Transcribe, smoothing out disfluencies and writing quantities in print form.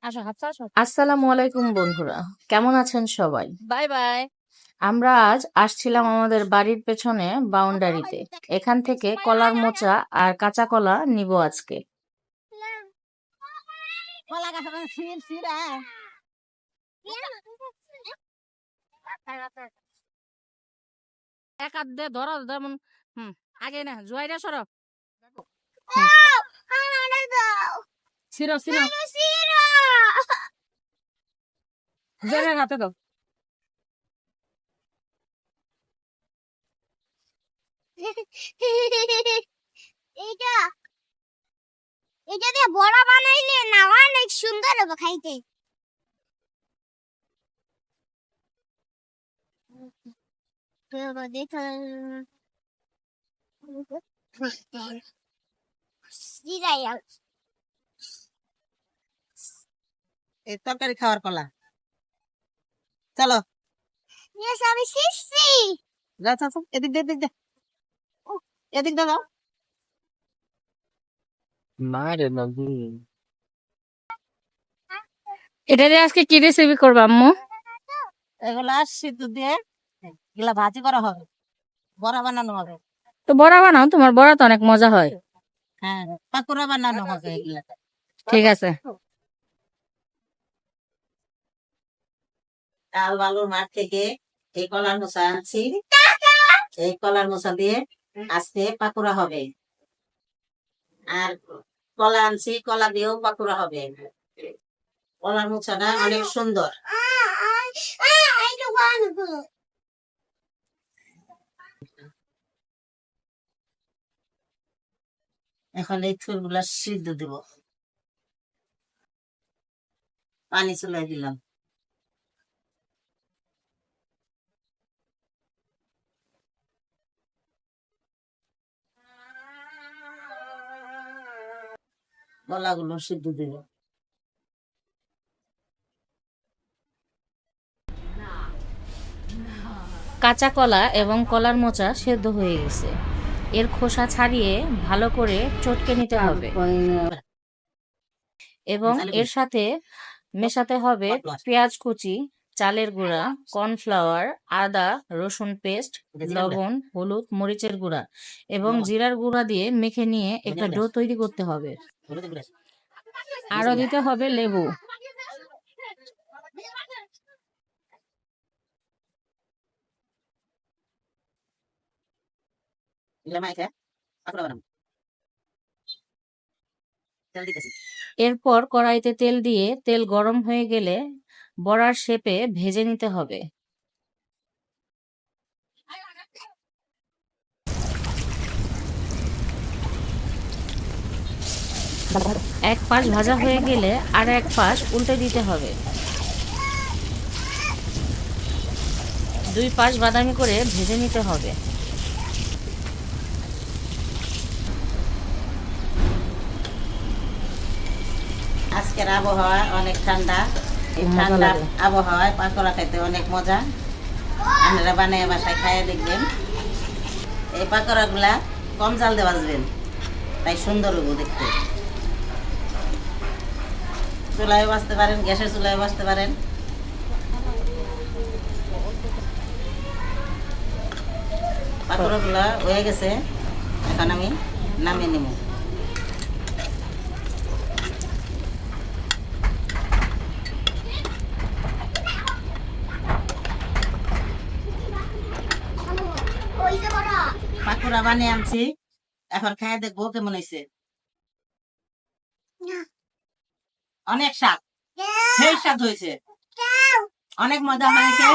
আসসালামু আলাইকুম বন্ধুরা, কেমন আছেন সবাই? Bye bye. আমরা আজ আসছিলাম আমাদের বাড়ির পেছনে বাউন্ডারিতে। এখান থেকে কলার মোচা আর কাঁচা কলা নিব আজকে। কলা গাছ শির শির এক হাত দিয়ে ধরো যেমন আগে না জয়রা সরো শিরো শিরো জয়ের হাতে দাও। এটা এটা দিয়ে বড়া বানাইলে না অনেক সুন্দর হবে খাইতে। এই তরকারি খাওয়ার কলা। চলো আমি শিখছি। যা চাচা এদিক দে এদিক দে এদিক দে দাও। মারে নবী এটা দিয়ে আজকে কি রেসিপি করবা আম্মু? এগুলা সিদ্ধ দিয়ে এগুলা ভাজি করা হবে, বড়া বানানো হবে। তো বড়া বানাও, তোমার বড়া তো অনেক মজা হয়। হ্যাঁ, পাকোড়া বানানো হবে এগুলা। ঠিক আছে। ডাল বালুর মাঠ থেকে এই কলার মোচা আনছি। এই কলার মোচা দিয়ে আজকে পাকোড়া হবে। আর কলা আনছি, কলা দিয়েও পাকোড়া হবে। কলার মোচাটা অনেক সুন্দর। এখন এই থুরগুলা সিদ্ধ দিব। পানি চুলাই দিলাম। কলাগুলো সিদ্ধ দিব। কাঁচা কলা এবং কলার মোচা সেদ্ধ হয়ে গেছে। এর খোসা ছাড়িয়ে ভালো করে চটকে নিতে হবে এবং এর সাথে মেশাতে হবে পেঁয়াজ কুচি, চালের গুঁড়া, কর্নফ্লাওয়ার, আদা রসুন পেস্ট, লবণ, হলুদ, মরিচের গুঁড়া এবং জিরার গুঁড়া দিয়ে মেখে নিয়ে একটা ডো তৈরি করতে হবে। আরো দিতে হবে লেবু। এরপর কড়াইতে তেল দিয়ে তেল গরম হয়ে গেলে বড়ার শেপে ভেজে নিতে হবে। এক পাশ ভাজা হয়ে গেলে আর এক পাশ উল্টে দিতে হবে। দুই পাশ বাদামি করে ভেজে নিতে হবে। আজকের আবহাওয়া অনেক ঠান্ডা। এই ঠান্ডা আবহাওয়ায় পাকোড়া খাইতে অনেক মজা। আপনারা বানিয়ে বাসায় খাইয়ে দেখবেন। এই পাকোড়াগুলা কম জাল দিয়ে ভাজবেন, তাই সুন্দর হবো দেখতে। চুলায় বাঁচতে পারেন, গ্যাসের চুলায় বাঁচতে পারেন। পাকোড়াগুলা হয়ে গেছে, এখন আমি নামিয়ে নেব। পাকোড়া বানিয়ে আনছি, এখন খাইয়ে দেখবো কেমন হয়েছে। অনেক স্বাদ, সেই স্বাদ হয়েছে, অনেক মজা হয়েছে।